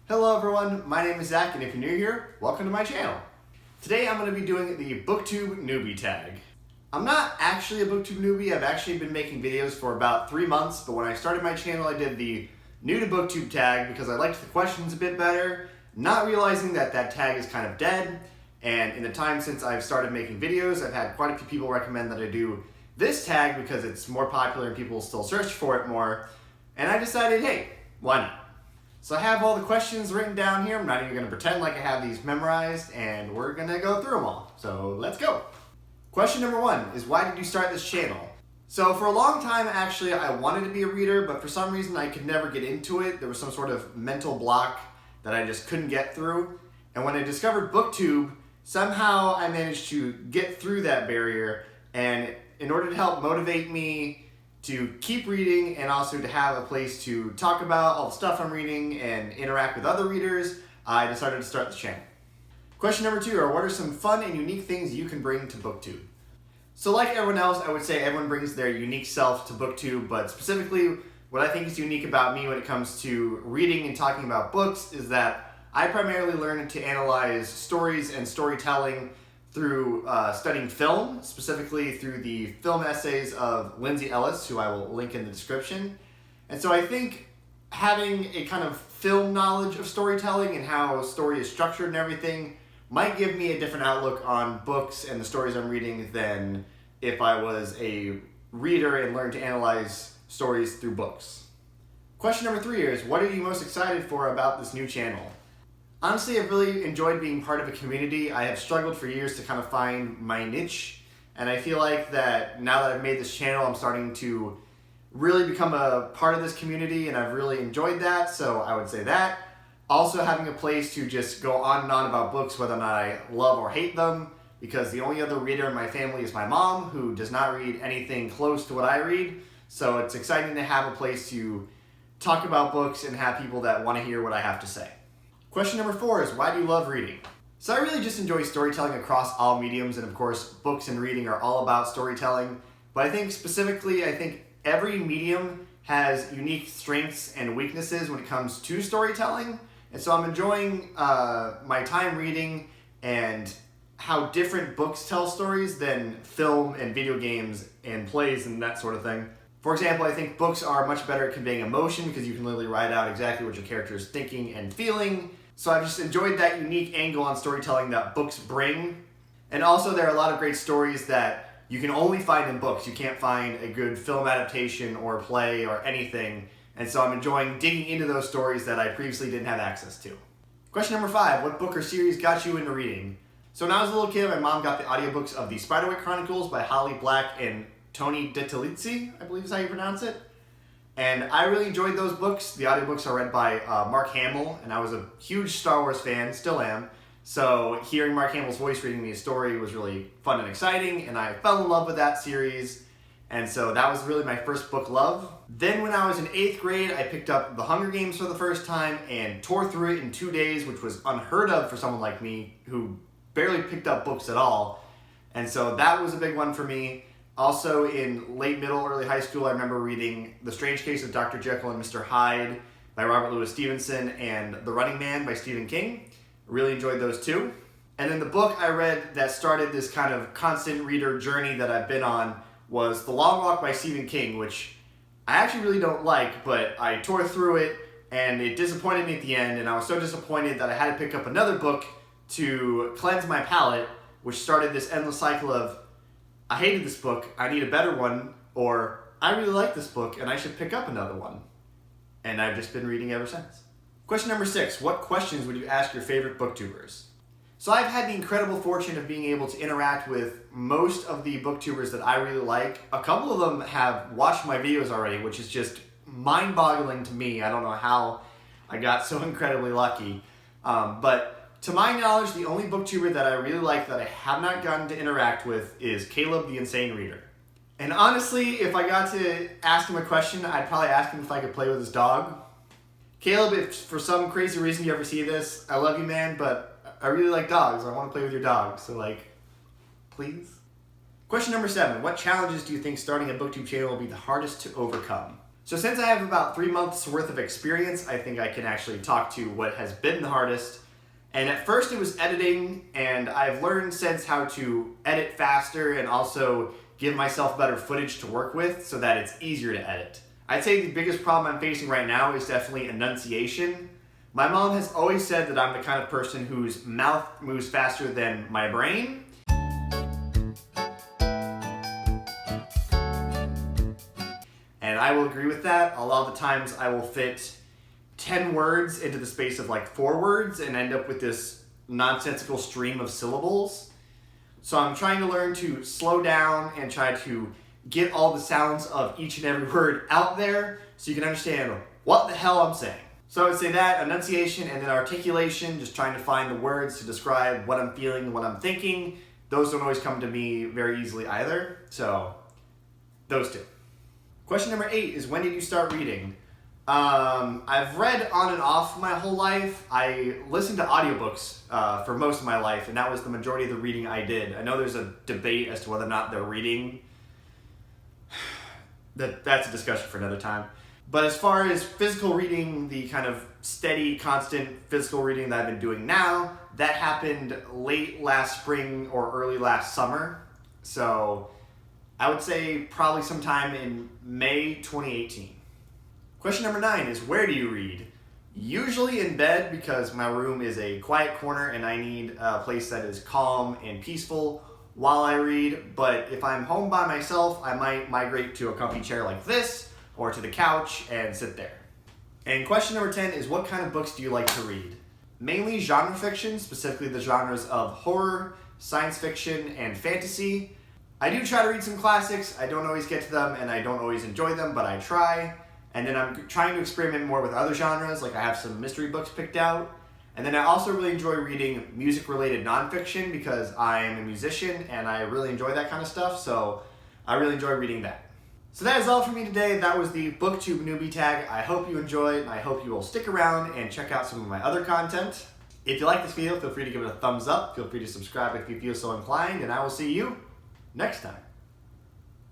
Hello everyone, my name is Zach, and if you're new here, welcome to my channel. Today I'm going to be doing the Booktube Newbie Tag. I'm not actually a Booktube newbie. I've actually been making videos for about 3 months, but when I started my channel I did the New to Booktube tag because I liked the questions a bit better, not realizing that that tag is kind of dead, and in the time since I've started making videos, I've had quite a few people recommend that I do this tag because it's more popular and people still search for it more, and I decided, hey, why not? So I have all the questions written down here. I'm not even going to pretend like I have these memorized, and we're going to go through them all. So let's go. Question number 1 is, why did you start this channel? So for a long time, actually, I wanted to be a reader, but for some reason I could never get into it. There was some sort of mental block that I just couldn't get through. And when I discovered Booktube, somehow I managed to get through that barrier. And in order to help motivate me to keep reading and also to have a place to talk about all the stuff I'm reading and interact with other readers, I decided to start this channel. Question number 2 are, what are some fun and unique things you can bring to Booktube? So like everyone else, I would say everyone brings their unique self to Booktube, but specifically what I think is unique about me when it comes to reading and talking about books is that I primarily learned to analyze stories and storytelling through studying film, specifically through the film essays of Lindsay Ellis, who I will link in the description. And so I think having a kind of film knowledge of storytelling and how a story is structured and everything might give me a different outlook on books and the stories I'm reading than if I was a reader and learned to analyze stories through books. Question number 3 is, what are you most excited for about this new channel? Honestly, I've really enjoyed being part of a community. I have struggled for years to kind of find my niche, and I feel like that now that I've made this channel, I'm starting to really become a part of this community, and I've really enjoyed that, so I would say that. Also having a place to just go on and on about books, whether or not I love or hate them, because the only other reader in my family is my mom, who does not read anything close to what I read, so it's exciting to have a place to talk about books and have people that want to hear what I have to say. Question number 4 is, why do you love reading? So I really just enjoy storytelling across all mediums, and of course books and reading are all about storytelling, but I think specifically, every medium has unique strengths and weaknesses when it comes to storytelling, and so I'm enjoying my time reading and how different books tell stories than film and video games and plays and that sort of thing. For example, I think books are much better at conveying emotion because you can literally write out exactly what your character is thinking and feeling. So I've just enjoyed that unique angle on storytelling that books bring. And also there are a lot of great stories that you can only find in books. You can't find a good film adaptation or play or anything. And so I'm enjoying digging into those stories that I previously didn't have access to. Question number 5, what book or series got you into reading? So when I was a little kid, my mom got the audiobooks of the Spiderwick Chronicles by Holly Black and Tony DeTalizzi, I believe is how you pronounce it. And I really enjoyed those books. The audiobooks are read by Mark Hamill, and I was a huge Star Wars fan, still am. So hearing Mark Hamill's voice reading me a story was really fun and exciting, and I fell in love with that series. And so that was really my first book love. Then when I was in 8th grade, I picked up The Hunger Games for the first time and tore through it in 2 days, which was unheard of for someone like me who barely picked up books at all. And so that was a big one for me. Also in late middle, early high school, I remember reading The Strange Case of Dr. Jekyll and Mr. Hyde by Robert Louis Stevenson and The Running Man by Stephen King. Really enjoyed those too. And then the book I read that started this kind of constant reader journey that I've been on was The Long Walk by Stephen King, which I actually really don't like, but I tore through it and it disappointed me at the end, and I was so disappointed that I had to pick up another book to cleanse my palate, which started this endless cycle of, I hated this book, I need a better one, or I really like this book and I should pick up another one. And I've just been reading ever since. Question number 6, what questions would you ask your favorite booktubers? So I've had the incredible fortune of being able to interact with most of the booktubers that I really like. A couple of them have watched my videos already, which is just mind-boggling to me. I don't know how I got so incredibly lucky. But to my knowledge, the only booktuber that I really like that I have not gotten to interact with is Caleb the Insane Reader. And honestly, if I got to ask him a question, I'd probably ask him if I could play with his dog. Caleb, if for some crazy reason you ever see this, I love you, man, but I really like dogs. I want to play with your dog, so please? Question number 7, what challenges do you think starting a booktube channel will be the hardest to overcome? So since I have about 3 months worth of experience, I think I can actually talk to what has been the hardest. And at first it was editing, and I've learned since how to edit faster and also give myself better footage to work with so that it's easier to edit. I'd say the biggest problem I'm facing right now is definitely enunciation. My mom has always said that I'm the kind of person whose mouth moves faster than my brain. And I will agree with that. A lot of the times I will fit 10 words into the space of like 4 words and end up with this nonsensical stream of syllables. So I'm trying to learn to slow down and try to get all the sounds of each and every word out there so you can understand what the hell I'm saying. So I would say that, enunciation, and then articulation, just trying to find the words to describe what I'm feeling, what I'm thinking. Those don't always come to me very easily either. So those two. Question number 8 is, when did you start reading? I've read on and off my whole life. I listened to audiobooks for most of my life, and that was the majority of the reading I did. I know there's a debate as to whether or not they're reading. That's a discussion for another time. But as far as physical reading, the kind of steady, constant physical reading that I've been doing now, that happened late last spring or early last summer. So I would say probably sometime in May 2018. Question number 9 is, where do you read? Usually in bed, because my room is a quiet corner and I need a place that is calm and peaceful while I read. But if I'm home by myself, I might migrate to a comfy chair like this or to the couch and sit there. And question number 10 is, what kind of books do you like to read? Mainly genre fiction, specifically the genres of horror, science fiction, and fantasy. I do try to read some classics. I don't always get to them and I don't always enjoy them, but I try. And then I'm trying to experiment more with other genres, like I have some mystery books picked out. And then I also really enjoy reading music-related nonfiction because I'm a musician and I really enjoy that kind of stuff, so I really enjoy reading that. So that is all for me today. That was the Booktube Newbie Tag. I hope you enjoyed, and I hope you will stick around and check out some of my other content. If you like this video, feel free to give it a thumbs up. Feel free to subscribe if you feel so inclined, and I will see you next time.